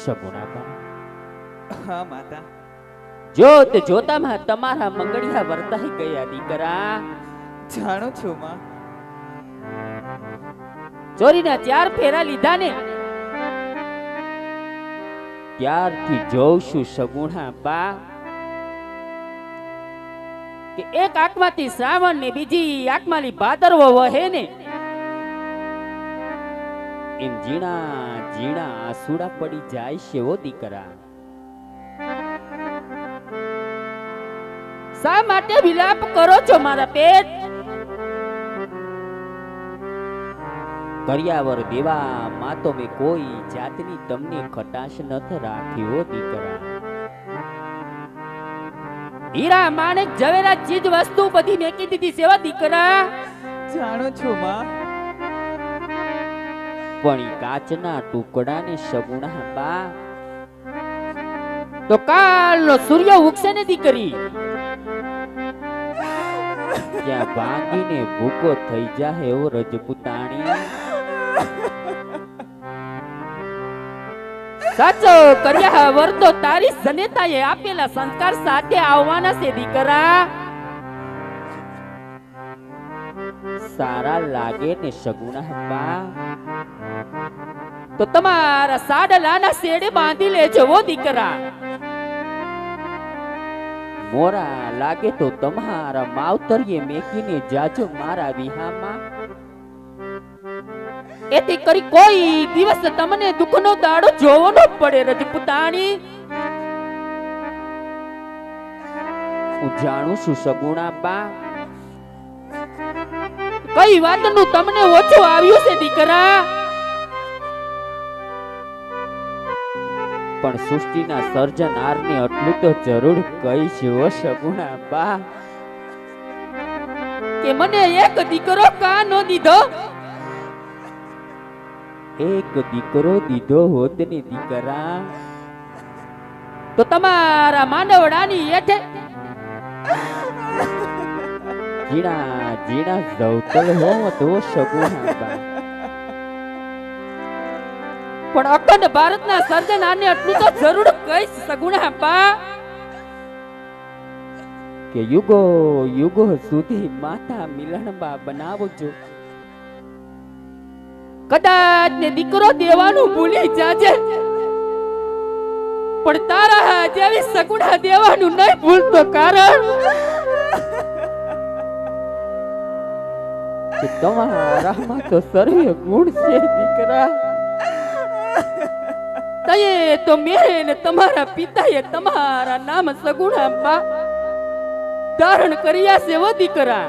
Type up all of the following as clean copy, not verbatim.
સગુણાબા, હા માતા. જોત જોતામાં તમારા મંગળિયા વર્તાઈ ગયા દીકરા. જાણું છું માં. ચોરીના 4 ફેરા લીધા ને ત્યારથી જોઉં છું સગુણાબા કે એક આંખમાંથી શ્રાવણ ને બીજી આંખમાંથી ભાદરવો વહે ને એમ ઝીણા ઝીણા આંસુડા પડી જાય છે ઓ દીકરા. શા માટે વિલાપ કરો છો મારા પેટ? કર્યાવર દેવા માં તો મેં કોઈ જાતની તમને ખટાશ નથી રાખી ઓ દીકરા. હીરા માણેક ઝવેરાત ચીજ વસ્તુ બધી મેકી દીધી સેવા દીકરા. જાણું છું માં. પણ ઈ કાચના ટુકડાને સગુણાબા તો કાલનો સૂર્ય ઉગશે ને દીકરી ત્યાં ભાંગીને ભૂકો થઈ જાય એવો રજપૂતાણી. સાચો કર્યા વર તો તારી જનેતાએ આપેલા સંસ્કાર સાથે આવવાના છે દીકરા. સારા લાગે ને સગુણાબા તો તમારા સાડલાના શેડે બાંધી લેજો વો દીકરા. મોરા લાગે તો તમારા માવતરીએ મેકીને જાજો મારા વિહામાં. એથી કરી કોઈ દિવસ તમને દુઃખનો દાડો જોવો ન પડે રજપૂતાણી. હું જાણું છું સગુણાબા કઈ વાતનું તમને ઓછું આવ્યું છે દીકરા. પણ સૃષ્ટિના સર્જનારને આટલું તો જરૂર કહીશ ઓ સગુણાબા કે મને એક દીકરો કા નો દીધો. એક દીકરો દીધો હોત ને દીકરા તો તમારા માંડવડાની હેઠે ઝીણા ઝીણા જવતલ હોત ઓ સગુણાબા. પણ અખંડ ભારતના સર્જનારને આટલું તો જરૂર કહીશ સગુણાબા કે યુગો યુગો સુધી માતા મિલણબા બનાવજો. કદાચ ને દીકરો દેવાનું ભૂલી જાજે પણ તારા જેવી સગુણા દેવાનું નહીં ભૂલતો. કારણ કે તમારામાં તો સર્વે ગુણ છે દીકરા. તયે તો મેં ને તમારા પિતાએ તમારા નામ સગુણાબા ધારણ કર્યા છે વો દીકરા.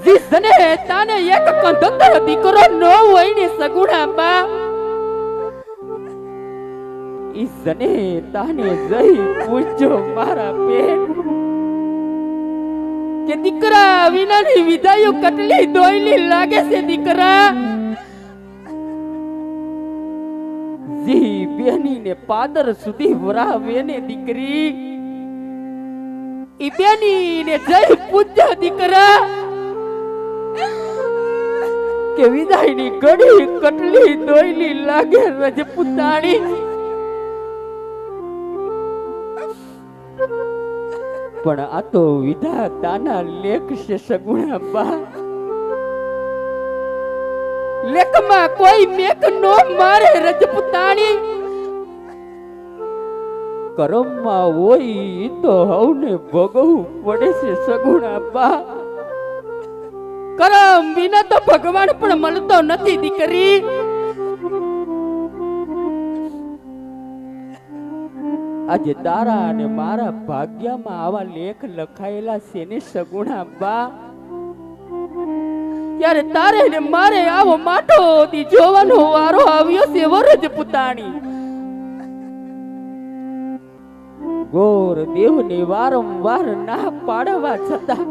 જીસને તાને એક કંધતર દીકરો નો હોય ને સગુણાબા ઈસને તાને જઈ પૂછજો મારા પેટ કે દીકરા વિનાની વિદાયો કટલી દોયલી લાગે છે દીકરા. જી બેની ને પાદર સુધી વરાવે ને દીકરી ઈ બેની ને જઈ પૂછજો દીકરા કે વિદાયની ઘડી કટલી દોયલી લાગે રજપૂતાણી. પણ આ તો વિધાતાના લેખ છે સગુણાબા. લેખમાં કોઈ મેક નો મારે રજપૂતાણી. કરમમાં હોય તો હવને ભોગવવું પડે છે સગુણાબા. કરમ વિના તો ભગવાન પણ મળતો નથી દીકરી. આજે તારા અને મારા ભાગ્યમાં આવા લેખ લખાયેલા છે ને સગુણાબા. ત્યારે તારે ને મારે આવો માટો દી જોવાનો વારો આવ્યો છે રજપૂતાણી. ગોર દેવને વારંવાર ના પાડવા છતાં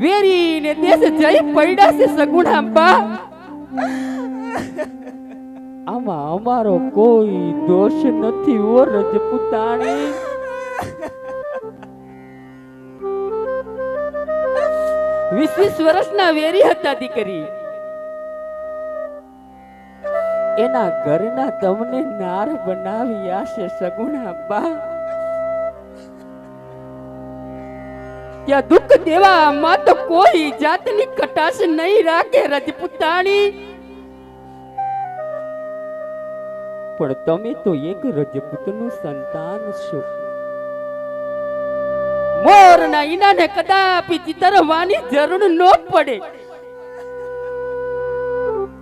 વેરીને દેશ જઈ પડ્યા છે સગુણાબા. આમાં અમારો કોઈ દોષ નથી ઓ રજપૂતાણી. 20 વર્ષના વેરી હતા દીકરી. એના ઘરના તમને નાર બનાવ્યા છે સગુણા બા. ત્યાં દુઃખ દેવામાં તો કોઈ જાતની કટાશ નહીં રાખે રજપૂતાણી. પણ તમે તો એક રજપૂતનું સંતાન છો. મોરના ઈનાને કદાપી ચિતરવાની જરૂર ન પડે.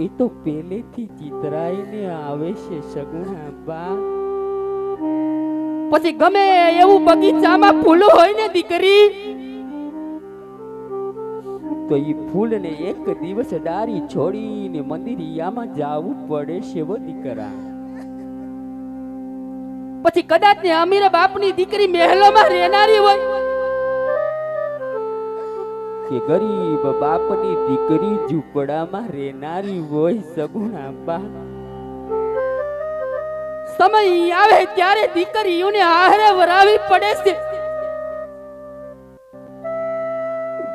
એ તો પહેલેથી ચિતરાઈને આવે છે સગુણા બા. પછી ગમે એવું બગીચામાં ફૂલ હોય ને દીકરી, તો એ ફૂલને એક દિવસ ડારી છોડીને મંદિરિયામાં જાવું પડે છે વો દીકરા. પછી કદાચ ને અમીર બાપની દીકરી મહેલોમાં રહેનારી હોય કે ગરીબ બાપની દીકરી ઝૂંપડામાં રહેનારી હોય સગુણા બા. સમય આવે ત્યારે દીકરીઓને આહારે વરાવી પડે છે.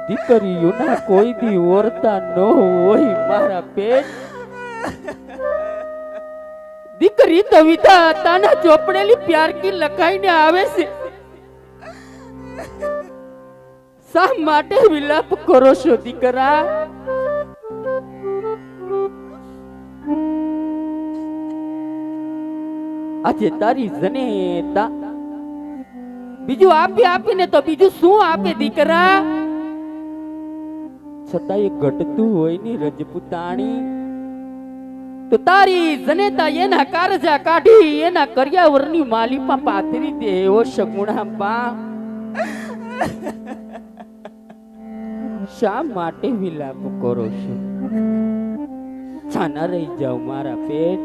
દીકરીઓના કોઈ દી ઓરતા ન હોય મારા પેટ. દીકરી તો વિધાતાના ચોપડેલી પ્યારકી લખાઈને આવે છે. શા માટે વિલાપ કરો છો દીકરા? આજે તારી જનેતા બીજું આપીને તો બીજું શું આપે દીકરા? છતાં એ ઘટતું હોય ની રજપૂતાણી, તો તારી જનેતા એના કારજા કાઢી એના કરિયાવરની માલીપા પાથરી દે એવો સગુણા બા. શા માટે વિલાપ કરો છો? છાના રહી જાવ મારા પેટ.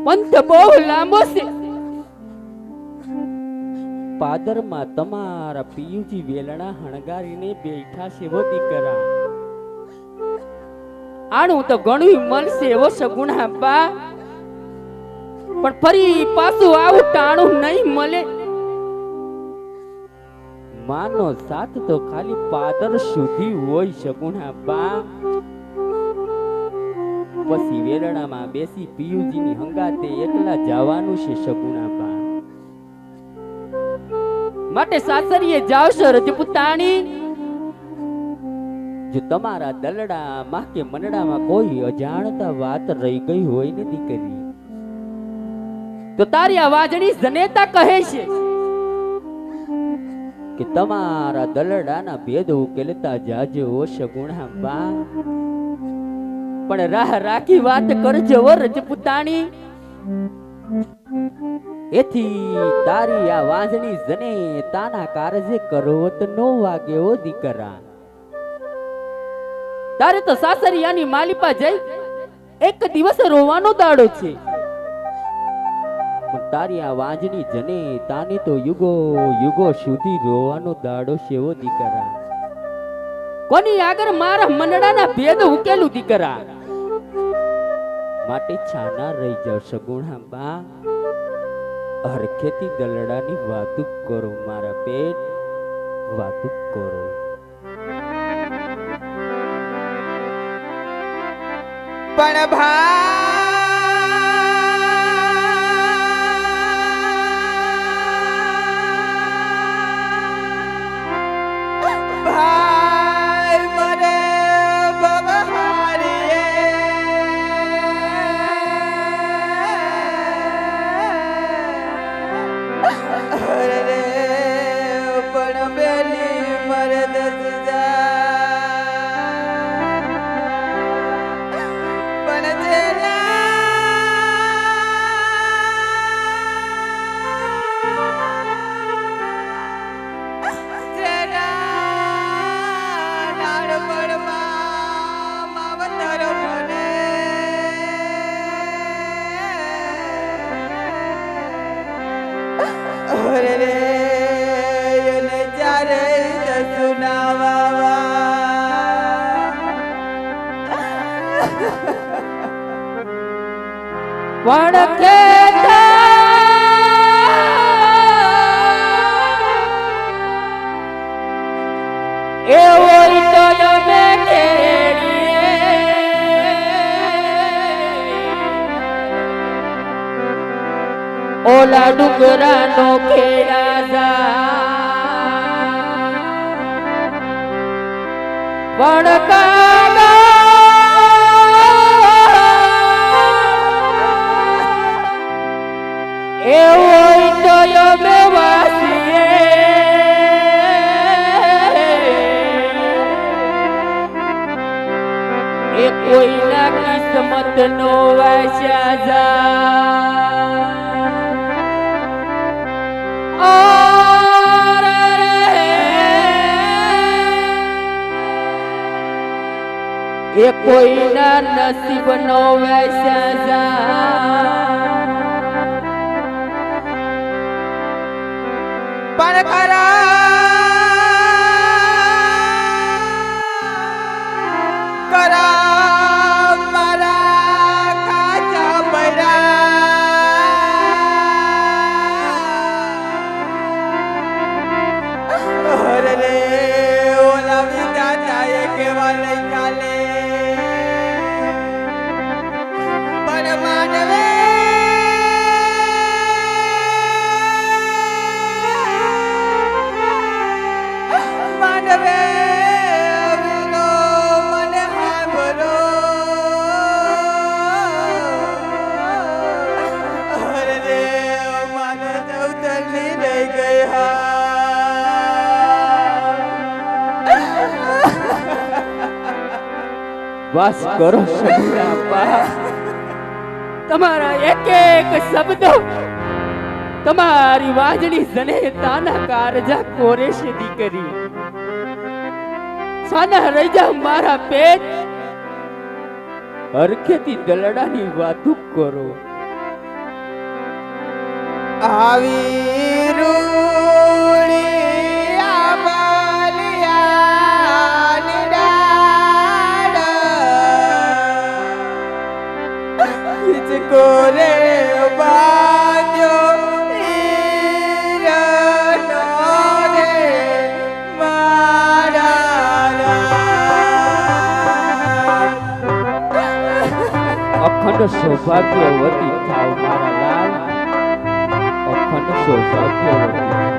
પંથ બહુ લાંબો છે. પાદરમાં તમારા પિયુજી વેલણા હણગારીને બેઠા છે વો દીકરા. આણું તો ઘણું મળશે એવો સગુણા બા, પણ ફરી પાછું આવું ટાણું નહીં મળે. માનો સાથ તો ખાલી પાદર સુધી હોય સગુણા બા. પછી વેલણામાં બેસી પિયુજીની હંગાતે એકલા જવાનું છે સગુણા બા. માટે સાસરીએ જાવશો રજપૂતાણી. જો તમારા દલડામાં કે મનડામાં કોઈ અજાણતા વાત રહી ગઈ હોય ને દીકરી, તો તારી આ વાજણી જનેતા કહે છે કે તમારા દલડાના ભેદ ઉકેલતા જાજો સગુણા બા. પણ રાહ રાખી વાત કરજો રજપૂતાણી. એથી તારી આ વાંજણી જનેતાના કારજે કરવત નો વાગે ઓ દીકરા. તારે તો સાસરિયાની માલિપા જઈ એક દિવસ રોવાનો દાડો છે, પણ તારી આ વાંજણી જનેતાની તો યુગો યુગો સુધી રોવાનો દાડો છે ઓ દીકરા. કોની આગળ મારા મનડાના ભેદ ઉકેલું દીકરા? માટે છાના રહી જાવ સગુણા બા. હરખેથી દલડાની વાતું કરો મારા પેટ, વાતું કરો. પણ ભાઈ મરે બબહારીએ અરે પણ બેલી મરે દસજા વણકે એવો તો તમે કેડીએ વડોદરાનો ખેડા જા પણ કાગા એવો તો અમે વાસીએ એ કોઈના કિસ્મત નો વાસ્યા જા એ કોઈના નસીબ નો વેસ્યા જા પણ કરા મારા કાચા પડા અરે રે ઓલા વિધાતા એ કેવા લઈ ચાલે પણ માનવે માનવે વિનો મને હાંભળો અરે રે માને ચૌતરની રહી ગઈ વાસ કરો સગુણા બા તમારા એક એક શબ્દો તમારી વાજણી જનેતાના કારજા કોરે છે દીકરી સાના રજા મારા પેટ હરખેથી દલડાની વાતું કરો આવી રૂડી આંબલિયાની ડાળ હિચકો રે બાંધ્યો હીરનો રે મારા અખંડ સૌભાગ્યવતી થાવ મારા લાલ અખંડ સૌભાગ્યવતી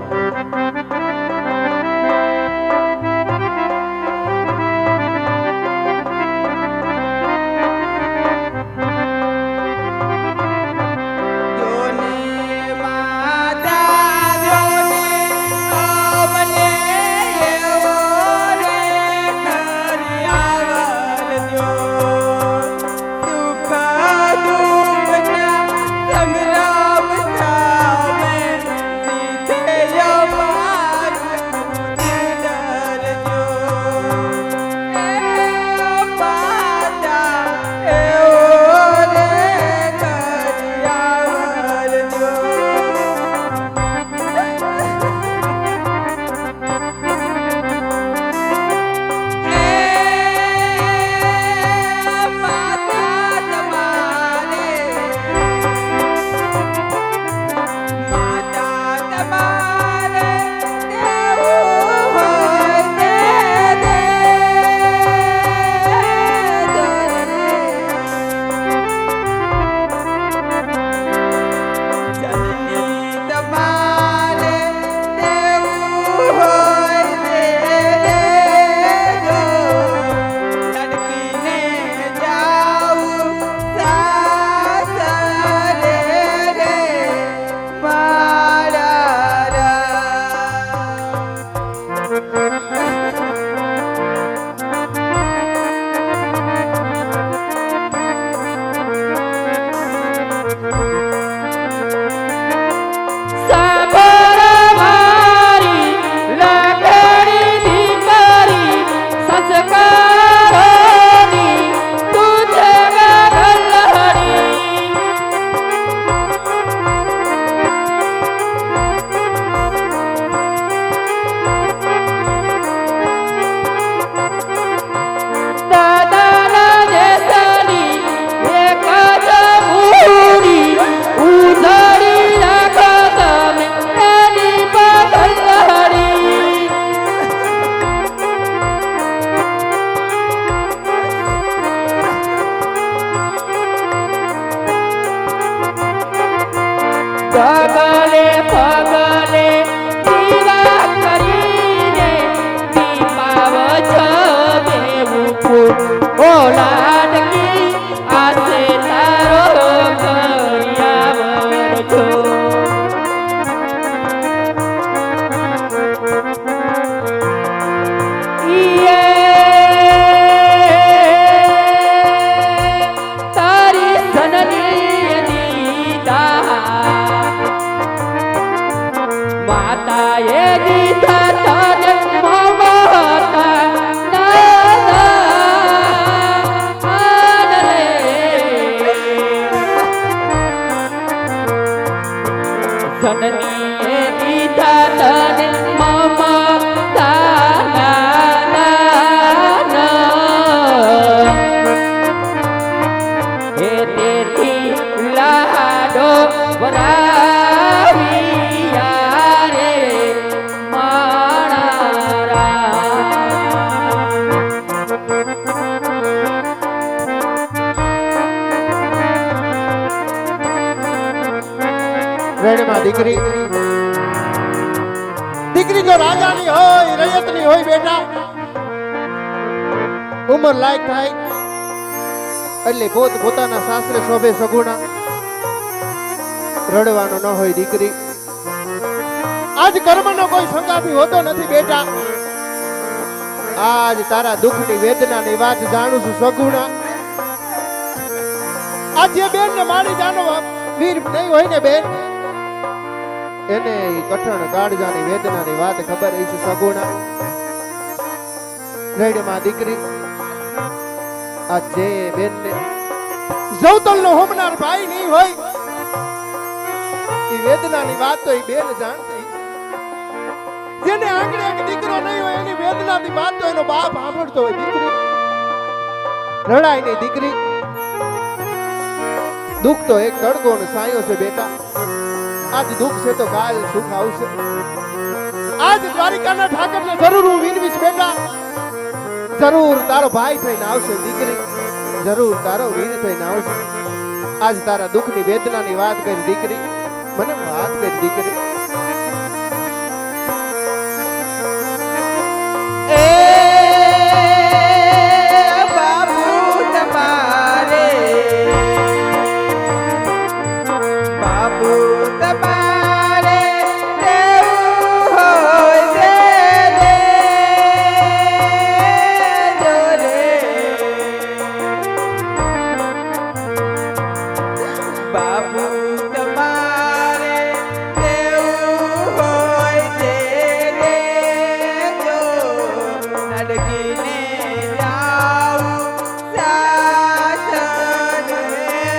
જનની એ દીધા તને મમતાના હે તેથી લાડો વરાવિયા રે માણા રેડમાં દીકરી દીકરી જો રાજાની હોય રૈયતની હોય બેટા ઉંમર લાયક થાય એટલે પોતાના સાસરે શોભે સગુણા રડવાનો ન હોય દીકરી આજ કર્મનો કોઈ સંગાથી હોતો નથી બેટા આજ તારા દુઃખની વેદનાની વાત જાણું છું સગુણા આજ જે બેન ને મારી જાનો વીર નહીં હોય ને બેન એને કઠણ કાળજાની વેદનાની વાત ખબર છે સગુણા રેડમાં દીકરી આ જે બેન ને જવતલનો હોમનાર ભાઈ નહીં હોય એ વેદનાની વાત તો એ બેન જાણતી જેને આંગણે એક દીકરો નહીં હોય એની વેદનાની વાત તો એનો બાપ સાંભળતો હોય દીકરી રડાય નહીં દીકરી દુઃખ તો એક તડકો ને સાયો છે બેટા આજ દુઃખ છે તો કાલ સુખ આવશે આજ દ્વારિકાના ઠાકરને જરૂર હું વિનવીશ બેટા જરૂર તારો ભાઈ થઈને આવશે દીકરી જરૂર તારો વીર થઈને આવશે આજ તારા દુઃખની વેદનાની વાત કરી દીકરી મને વાત કરી દીકરી એ બાપુ તમારે બાપુ તમારે રહેવું હોય રે જોરે બાપુ તમારે રહેવું હોય રે જો નડકીને જાઉં સાસણ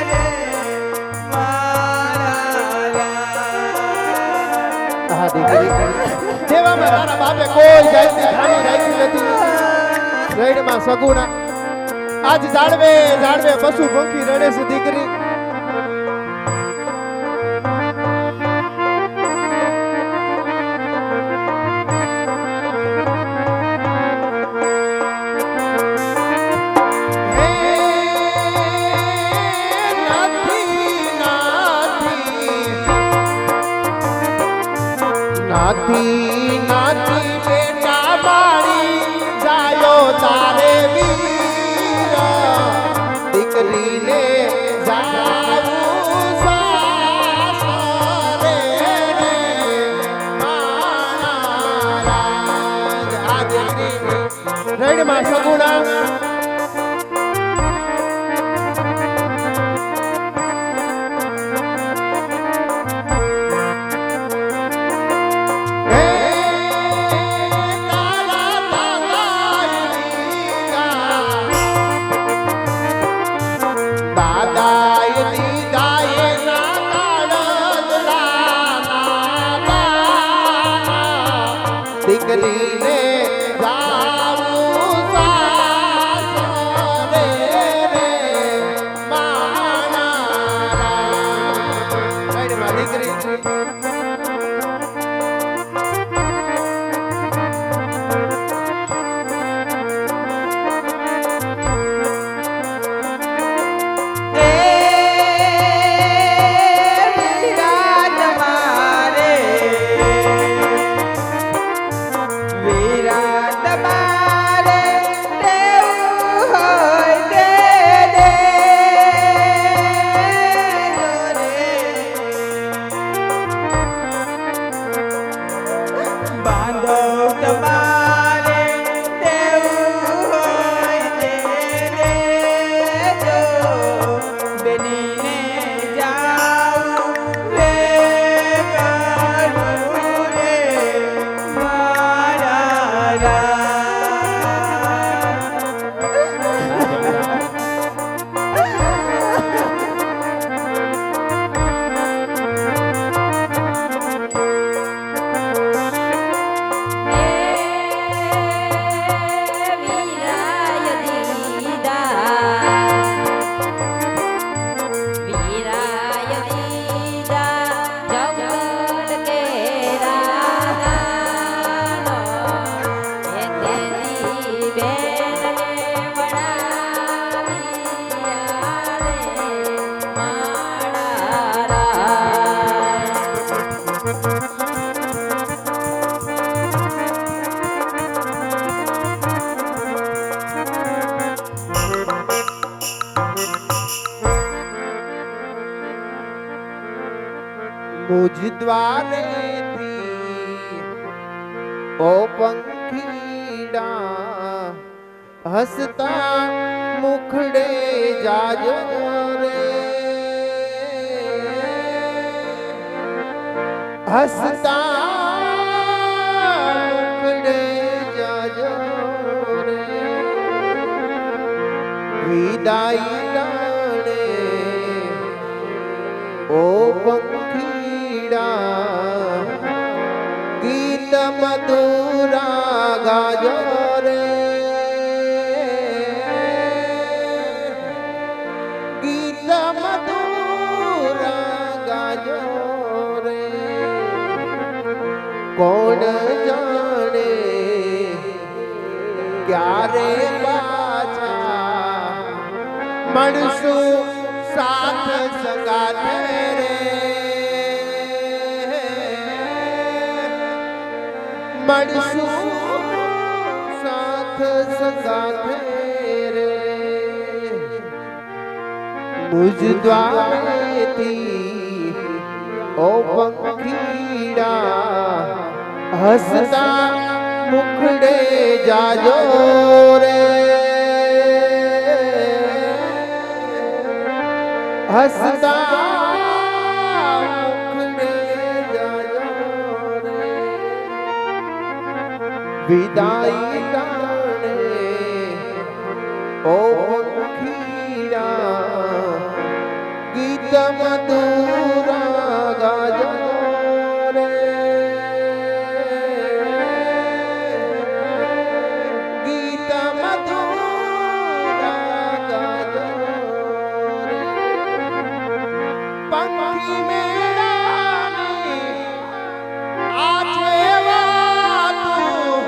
રે મારા હા દીકરી જેવામાં તારા બાપે કોઈ જાતની ખામી રાખી નથી રેડમાં સગુણા આજ જાળવે જાળવે પશુ પંખી રડે છે દીકરી હે નાથી નાથી બેટા મારી જાયો તારે વીર દીકરીને જાવું સાસરે રે મારા રાજ. આ દીકરી રેડમાં સગુણા દીકરીને જાવું સાસરે મુજ દ્વારેથી ઓ પંખીડા હસતા મુખડે જાજો રે હસતા મુખડે જાજો રે વિદાય ડાળે ઓ પંખીડા ગીત મધુરા ગાજો રે ગીત મધુરા ગાજો રે કોણ જાણે ક્યારે પાછા મળશું સાથ સંગાથે રે મળશું સાથ સંગાથે રે મુજ દ્વારેથી ઓ પંખીડા હસતા મુખડે જાજો રે હસતા મુખડે જાજો રે વિદાય ટાણે ઓ પંખીડા ગીત મધુરા ગાજો રે ગીત મધુરા ગાજો રે પંખી મેળાની આજે વાતું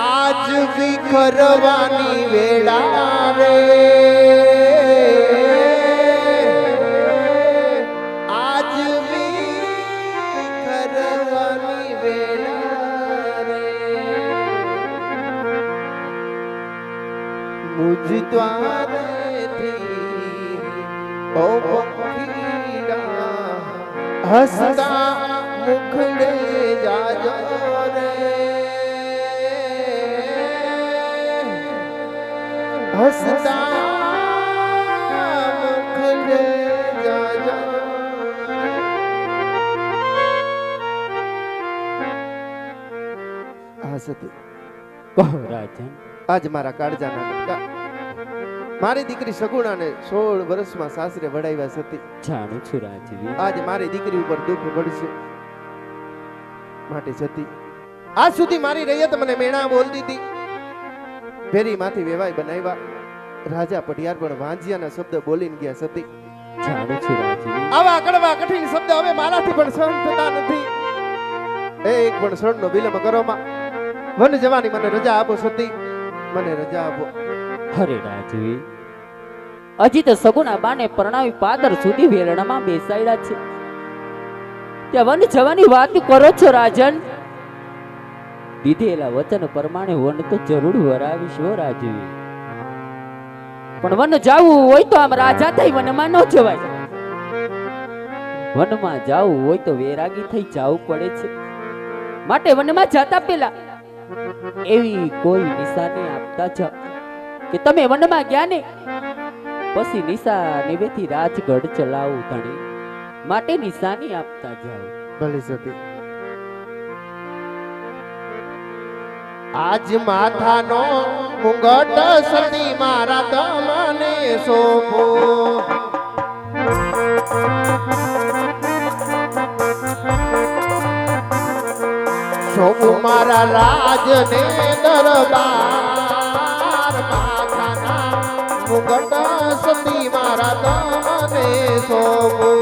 આજ વિખરવાની વેળા રે આજ વિખરવાની વેળા રે મુજ દ્વારેથી ઓ પંખીડા હસતા મુખડે જાજો રે હસતા મુખડે જાજો આ સતી કહો રાજન. આજ મારા કાળજાના નટકા મારી દીકરી સગુણાને 16 વર્ષમાં સાસરે વડાવ્યા સતી જાણું છું રાજવી. આજ મારી દીકરી ઉપર દુઃખ પડશે માટે સતી આજ સુધી મારી રૈયત મને મેણા બોલતી હતી ફેરી માંથી વેવાય બનાવ્યા રાજા પટિયાર પણ વાંજિયાના શબ્દ બોલીને ગયા સતી જાણું છું રાજવી. આવા કડવા કઠિન શબ્દ હવે મારાથી પણ સહન થતા નથી એક પણ ક્ષણનો વિલંબ કરો માં વન જવાની મને રજા આપો સતી મને રજા આપો. અરે રાજવી, હજી તો સગુણા બાને પરણાવી પાદર સુધી વેરણામાં બેસાડ્યા છે, ત્યાં વન જવાની વાત કરો છો રાજન? દીધેલા વચન પ્રમાણે વન તો જરૂર વરાવીશ હો રાજવી, પણ વન જાવું હોય તો આમ રાજા થઈ વનમાં ન જવાય. વનમાં જાવું હોય તો વેરાગી થઈ જવું પડે છે, માટે વનમાં જતા પહેલા એવી કોઈ નિશાની આપતા જાઓ કે તમે વનમાં ગયા ને પછી નિશાનેથી રાજગઢ ચલાવું ધણી, માટે નિશાની આપતા જાઓ. ભલે સતી આજ માથાનો મુગટ સતી મારા તમને સોંપો સોંપું મારા રાજને દરબાર માથાના મુગટ સતી મારા તમને સોંપું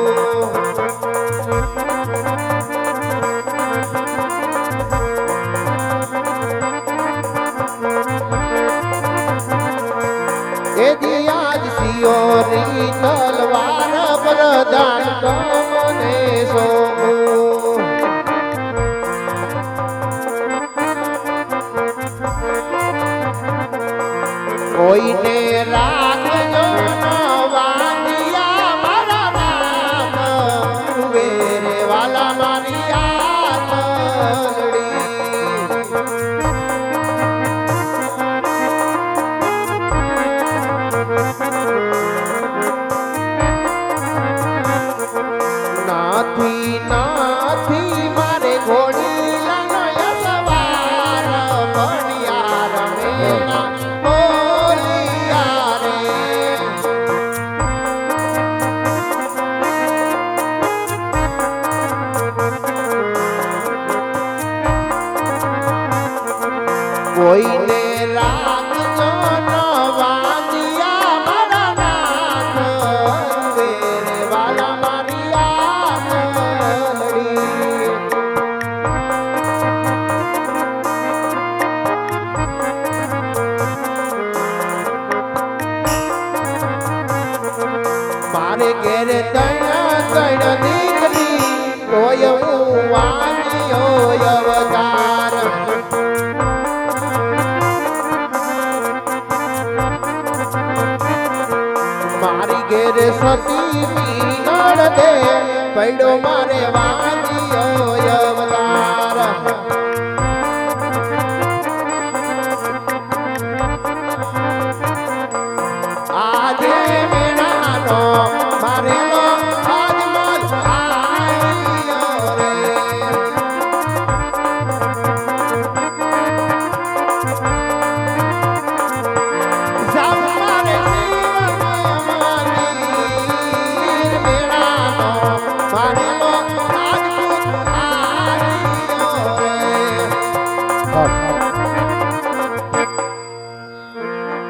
એ દિયાજ સિયોની તલવાર પ્રદાન તમને સોંપું કોઈને રાખજો નવાનિયા મારા નામ વેરે ઘેર તણ દીકરી તોય હું વાંચ્યો અવતાર મારી ઘેર સતી મીનળ દે પડ્યો મારે વાંચ્યો અવતાર